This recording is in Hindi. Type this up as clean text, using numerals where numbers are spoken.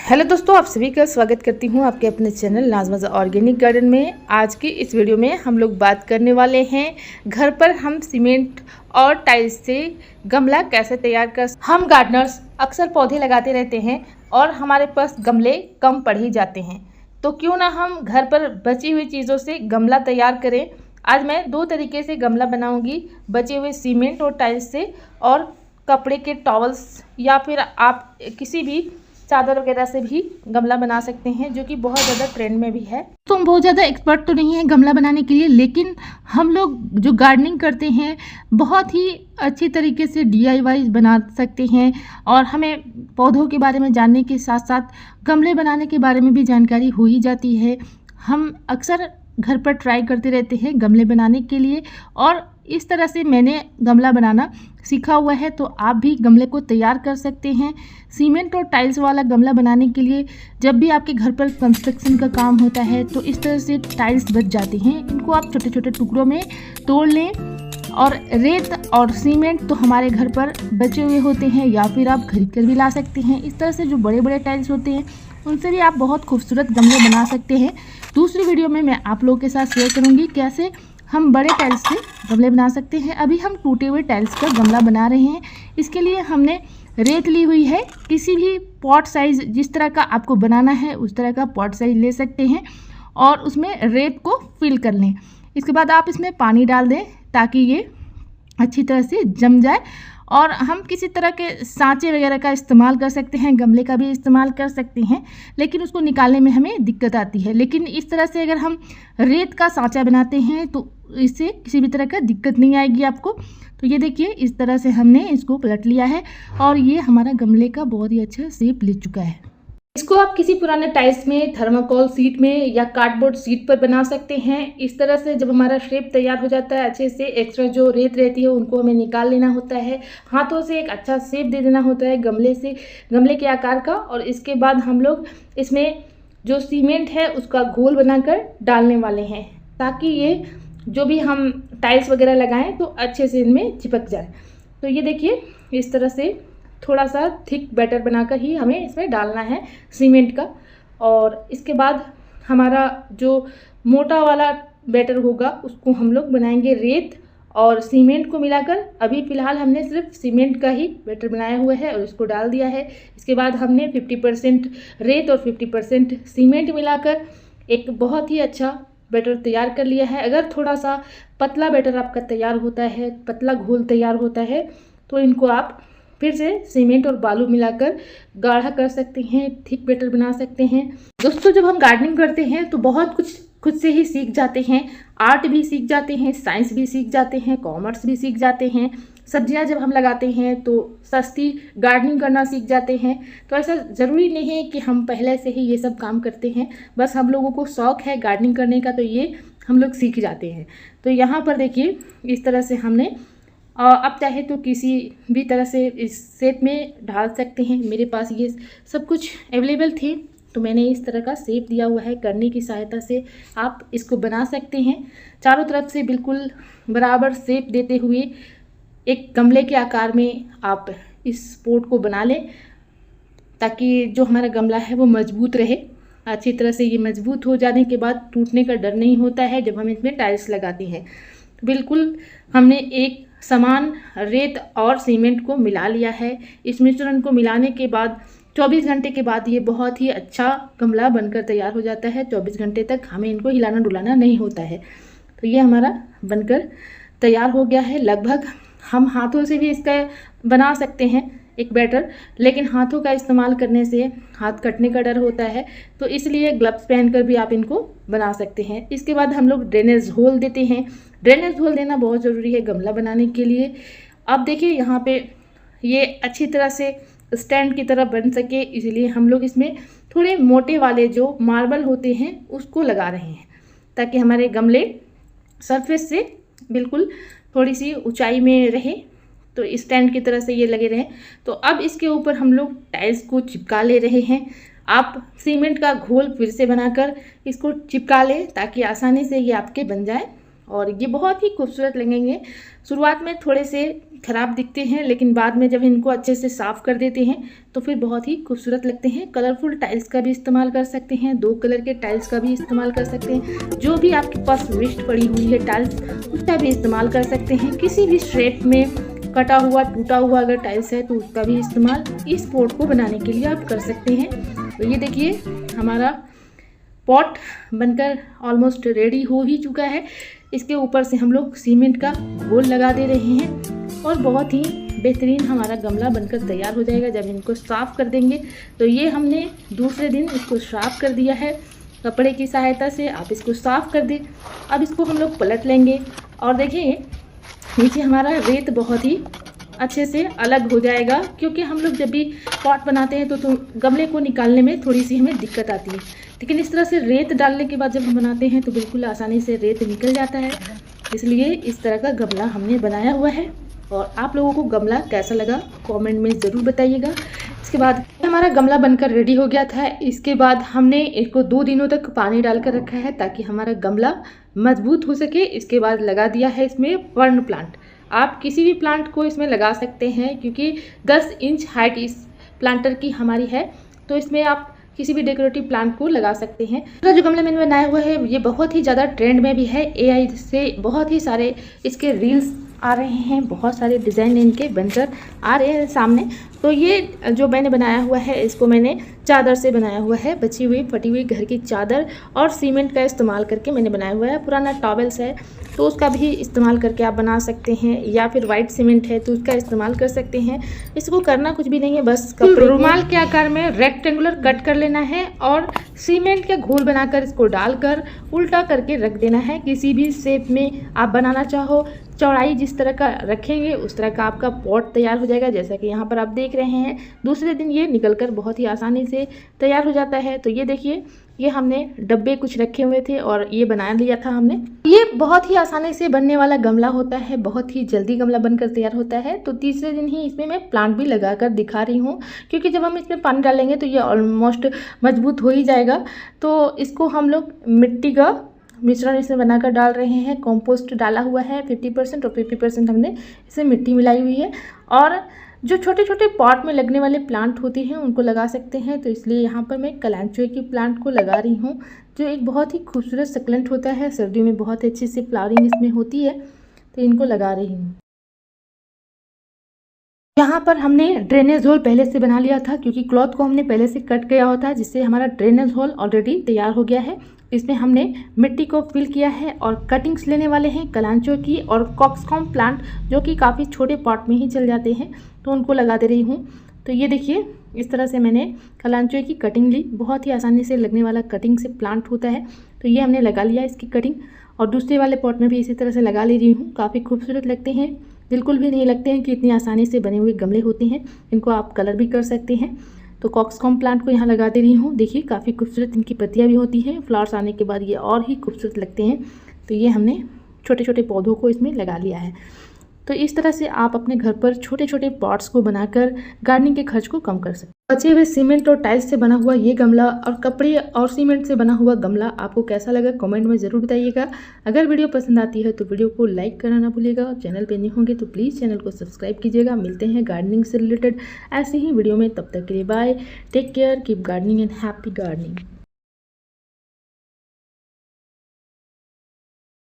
हेलो दोस्तों, आप सभी का स्वागत करती हूँ आपके अपने चैनल नाज़माज़ ऑर्गेनिक गार्डन में। आज की इस वीडियो में हम लोग बात करने वाले हैं घर पर हम सीमेंट और टाइल्स से गमला कैसे तैयार कर। हम गार्डनर्स अक्सर पौधे लगाते रहते हैं और हमारे पास गमले कम पड़ ही जाते हैं, तो क्यों ना हम घर पर बची हुई चीज़ों से गमला तैयार करें। आज मैं दो तरीके से गमला बनाऊँगी, बचे हुए सीमेंट और टाइल्स से और कपड़े के टॉवल्स या फिर आप किसी भी चादर वगैरह से भी गमला बना सकते हैं, जो कि बहुत ज़्यादा ट्रेंड में भी है। तो हम बहुत ज़्यादा एक्सपर्ट तो नहीं है गमला बनाने के लिए, लेकिन हम लोग जो गार्डनिंग करते हैं बहुत ही अच्छी तरीके से DIY बना सकते हैं। और हमें पौधों के बारे में जानने के साथ साथ गमले बनाने के बारे में भी जानकारी हो ही जाती है। हम अक्सर घर पर ट्राई करते रहते हैं गमले बनाने के लिए, और इस तरह से मैंने गमला बनाना सीखा हुआ है, तो आप भी गमले को तैयार कर सकते हैं। सीमेंट और टाइल्स वाला गमला बनाने के लिए जब भी आपके घर पर कंस्ट्रक्शन का काम होता है तो इस तरह से टाइल्स बच जाती हैं। इनको आप छोटे छोटे टुकड़ों में तोड़ लें, और रेत और सीमेंट तो हमारे घर पर बचे हुए होते हैं या फिर आप खरीद कर भी ला सकते हैं। इस तरह से जो बड़े बड़े टाइल्स होते हैं उनसे भी आप बहुत खूबसूरत गमले बना सकते हैं। दूसरी वीडियो में मैं आप लोगों के साथ शेयर करूँगी कैसे हम बड़े टाइल्स से गमले बना सकते हैं। अभी हम टूटे हुए टाइल्स का गमला बना रहे हैं। इसके लिए हमने रेत ली हुई है। किसी भी पॉट साइज़ जिस तरह का आपको बनाना है उस तरह का पॉट साइज़ ले सकते हैं और उसमें रेत को फिल कर लें। इसके बाद आप इसमें पानी डाल दें ताकि ये अच्छी तरह से जम जाए। और हम किसी तरह के सांचे वगैरह का इस्तेमाल कर सकते हैं, गमले का भी इस्तेमाल कर सकते हैं, लेकिन उसको निकालने में हमें दिक्कत आती है। लेकिन इस तरह से अगर हम रेत का सांचा बनाते हैं तो इससे किसी भी तरह का दिक्कत नहीं आएगी आपको। तो ये देखिए, इस तरह से हमने इसको पलट लिया है और ये हमारा गमले का बहुत ही अच्छा शेप ले चुका है। इसको आप किसी पुराने टाइल्स में, थर्माकोल शीट में या कार्डबोर्ड शीट पर बना सकते हैं। इस तरह से जब हमारा शेप तैयार हो जाता है अच्छे से, एक्स्ट्रा जो रेत रहती है उनको हमें निकाल लेना होता है। हाथों से एक अच्छा शेप दे देना होता है गमले से, गमले के आकार का। और इसके बाद हम लोग इसमें जो सीमेंट है उसका घोल बनाकर डालने वाले हैं, ताकि ये जो भी हम टाइल्स वगैरह लगाएं तो अच्छे से इनमें चिपक जाए। तो ये देखिए, इस तरह से थोड़ा सा थिक बैटर बनाकर ही हमें इसमें डालना है सीमेंट का। और इसके बाद हमारा जो मोटा वाला बैटर होगा उसको हम लोग बनाएंगे रेत और सीमेंट को मिलाकर। अभी फ़िलहाल हमने सिर्फ सीमेंट का ही बैटर बनाया हुआ है और इसको डाल दिया है। इसके बाद हमने 50% रेत और 50% सीमेंट मिलाकर एक बहुत ही अच्छा बैटर तैयार कर लिया है। अगर थोड़ा सा पतला बैटर आपका तैयार होता है, पतला घोल तैयार होता है, तो इनको आप फिर से सीमेंट और बालू मिलाकर गाढ़ा कर सकते हैं, थिक बैटर बना सकते हैं। दोस्तों, जब हम गार्डनिंग करते हैं तो बहुत कुछ खुद से ही सीख जाते हैं। आर्ट भी सीख जाते हैं, साइंस भी सीख जाते हैं, कॉमर्स भी सीख जाते हैं। सब्जियां जब हम लगाते हैं तो सस्ती गार्डनिंग करना सीख जाते हैं। तो ऐसा ज़रूरी नहीं है कि हम पहले से ही ये सब काम करते हैं, बस हम लोगों को शौक़ है गार्डनिंग करने का तो ये हम लोग सीख जाते हैं। तो यहाँ पर देखिए, इस तरह से हमने अब चाहे तो किसी भी तरह से इस शेप में ढाल सकते हैं। मेरे पास ये सब कुछ अवेलेबल थे तो मैंने इस तरह का शेप दिया हुआ है। करने की सहायता से आप इसको बना सकते हैं। चारों तरफ से बिल्कुल बराबर शेप देते हुए एक गमले के आकार में आप इस पोट को बना लें, ताकि जो हमारा गमला है वो मजबूत रहे। अच्छी तरह से ये मजबूत हो जाने के बाद टूटने का डर नहीं होता है जब हम इसमें टाइल्स लगाते हैं। बिल्कुल हमने एक समान रेत और सीमेंट को मिला लिया है। इस मिश्रण को मिलाने के बाद 24 घंटे के बाद ये बहुत ही अच्छा गमला बनकर तैयार हो जाता है। 24 घंटे तक हमें इनको हिलाना डुलाना नहीं होता है। तो ये हमारा बनकर तैयार हो गया है लगभग। हम हाथों से भी इसका बना सकते हैं एक बैटर, लेकिन हाथों का इस्तेमाल करने से हाथ कटने का डर होता है, तो इसलिए ग्लव्स पहनकर भी आप इनको बना सकते हैं। इसके बाद हम लोग ड्रेनेज होल देते हैं। ड्रेनेज होल देना बहुत ज़रूरी है गमला बनाने के लिए। अब देखिए, यहाँ पे ये अच्छी तरह से स्टैंड की तरह बन सके, इसलिए हम लोग इसमें थोड़े मोटे वाले जो मार्बल होते हैं उसको लगा रहे हैं, ताकि हमारे गमले सरफेस से बिल्कुल थोड़ी सी ऊंचाई में रहे, तो स्टैंड की तरह से ये लगे रहें। तो अब इसके ऊपर हम लोग टाइल्स को चिपका ले रहे हैं। आप सीमेंट का घोल फिर से बनाकर इसको चिपका लें ताकि आसानी से ये आपके बन जाए और ये बहुत ही खूबसूरत लगेंगे। शुरुआत में थोड़े से ख़राब दिखते हैं, लेकिन बाद में जब इनको अच्छे से साफ़ कर देते हैं तो फिर बहुत ही खूबसूरत लगते हैं। कलरफुल टाइल्स का भी इस्तेमाल कर सकते हैं, 2 कलर के टाइल्स का भी इस्तेमाल कर सकते हैं, जो भी आपके पास वेस्ट पड़ी हुई है टाइल्स उसका भी इस्तेमाल कर सकते हैं। किसी भी शेप में कटा हुआ टूटा हुआ अगर टाइल्स है तो उसका भी इस्तेमाल इस पॉट को बनाने के लिए आप कर सकते हैं। तो ये देखिए हमारा पॉट बनकर ऑलमोस्ट रेडी हो ही चुका है। इसके ऊपर से हम लोग सीमेंट का घोल लगा दे रहे हैं और बहुत ही बेहतरीन हमारा गमला बनकर तैयार हो जाएगा जब इनको साफ़ कर देंगे। तो ये हमने दूसरे दिन इसको साफ़ कर दिया है कपड़े की सहायता से। आप इसको साफ़ कर दें। अब इसको हम लोग पलट लेंगे और देखिए नीचे हमारा रेत बहुत ही अच्छे से अलग हो जाएगा, क्योंकि हम लोग जब भी पॉट बनाते हैं तो गमले को निकालने में थोड़ी सी हमें दिक्कत आती है, लेकिन इस तरह से रेत डालने के बाद जब हम बनाते हैं तो बिल्कुल आसानी से रेत निकल जाता है। इसलिए इस तरह का गमला हमने बनाया हुआ है। और आप लोगों को गमला कैसा लगा कमेंट में ज़रूर बताइएगा। इसके बाद हमारा गमला बनकर रेडी हो गया था। इसके बाद हमने इसको 2 दिनों तक पानी डालकर रखा है ताकि हमारा गमला मजबूत हो सके। इसके बाद लगा दिया है इसमें फर्न प्लांट। आप किसी भी प्लांट को इसमें लगा सकते हैं, क्योंकि 10 इंच हाइट इस प्लांटर की हमारी है, तो इसमें आप किसी भी डेकोरेटिव प्लांट को लगा सकते हैं। दूसरा जो गमला मैंने बनाया हुआ है ये बहुत ही ज़्यादा ट्रेंड में भी है। AI से बहुत ही सारे इसके रील्स आ रहे हैं, बहुत सारे डिज़ाइन इनके बनकर आ रहे हैं सामने। तो ये जो मैंने बनाया हुआ है इसको मैंने चादर से बनाया हुआ है, बची हुई फटी हुई घर की चादर और सीमेंट का इस्तेमाल करके मैंने बनाया हुआ है। पुराना टॉवेल्स है तो उसका भी इस्तेमाल करके आप बना सकते हैं, या फिर वाइट सीमेंट है तो उसका इस्तेमाल कर सकते हैं। इसको करना कुछ भी नहीं है, बस कपड़े रुमाल के आकार में रेक्टेंगुलर कट कर लेना है और सीमेंट का घोल बनाकर इसको डालकर उल्टा करके रख देना है। किसी भी शेप में आप बनाना चाहो, चौड़ाई जिस तरह का रखेंगे उस तरह का आपका पॉट तैयार हो जाएगा। जैसा कि यहाँ पर आप देख रहे हैं दूसरे दिन ये निकलकर बहुत ही आसानी से तैयार हो जाता है। तो ये देखिए ये हमने डब्बे कुछ रखे हुए थे और ये बना लिया था हमने। ये बहुत ही आसानी से बनने वाला गमला होता है, बहुत ही जल्दी गमला बनकर तैयार होता है। तो तीसरे दिन ही इसमें मैं प्लांट भी लगाकर दिखा रही हूँ, क्योंकि जब हम इसमें पानी डालेंगे तो ये ऑलमोस्ट मजबूत हो ही जाएगा। तो इसको हम लोग मिट्टी का मिश्रण इसमें बनाकर डाल रहे हैं। कंपोस्ट डाला हुआ है 50% और 50% हमने इसमें मिट्टी मिलाई हुई है। और जो छोटे छोटे पॉट में लगने वाले प्लांट होते हैं उनको लगा सकते हैं, तो इसलिए यहाँ पर मैं कलांचोए की प्लांट को लगा रही हूँ, जो एक बहुत ही खूबसूरत सक्लेंट होता है। सर्दियों में बहुत अच्छी सी फ्लावरिंग इसमें होती है, तो इनको लगा रही हूँ। यहाँ पर हमने ड्रेनेज होल पहले से बना लिया था, क्योंकि क्लॉथ को हमने पहले से कट किया होता है, जिससे हमारा ड्रेनेज होल ऑलरेडी तैयार हो गया है। इसमें हमने मिट्टी को फिल किया है और कटिंग्स लेने वाले हैं कलांचो की और कॉक्सकॉम प्लांट, जो कि काफ़ी छोटे पॉट में ही चल जाते हैं, तो उनको लगा दे रही हूँ। तो ये देखिए इस तरह से मैंने कलांचो की कटिंग ली। बहुत ही आसानी से लगने वाला कटिंग से प्लांट होता है, तो ये हमने लगा लिया इसकी कटिंग। और दूसरे वाले पॉट में भी इसी तरह से लगा ले रही हूँ। काफ़ी खूबसूरत लगते हैं, बिल्कुल भी नहीं लगते हैं कि इतनी आसानी से बने हुए गमले होते हैं। इनको आप कलर भी कर सकते हैं। तो कॉक्सकॉम प्लांट को यहाँ लगा दे रही हूँ। देखिए काफ़ी खूबसूरत इनकी पत्तियाँ भी होती हैं, फ्लावर्स आने के बाद ये और ही खूबसूरत लगते हैं। तो ये हमने छोटे छोटे पौधों को इसमें लगा लिया है। तो इस तरह से आप अपने घर पर छोटे छोटे पॉट्स को बनाकर गार्डनिंग के खर्च को कम कर सकते हैं। बचे हुए सीमेंट और टाइल्स से बना हुआ ये गमला और कपड़े और सीमेंट से बना हुआ गमला आपको कैसा लगा कमेंट में ज़रूर बताइएगा। अगर वीडियो पसंद आती है तो वीडियो को लाइक करना ना भूलिएगा। और चैनल पे नहीं होंगे तो प्लीज़ चैनल को सब्सक्राइब कीजिएगा। मिलते हैं गार्डनिंग से रिलेटेड ऐसे ही वीडियो में, तब तक के लिए bye, take care, keep gardening and happy gardening.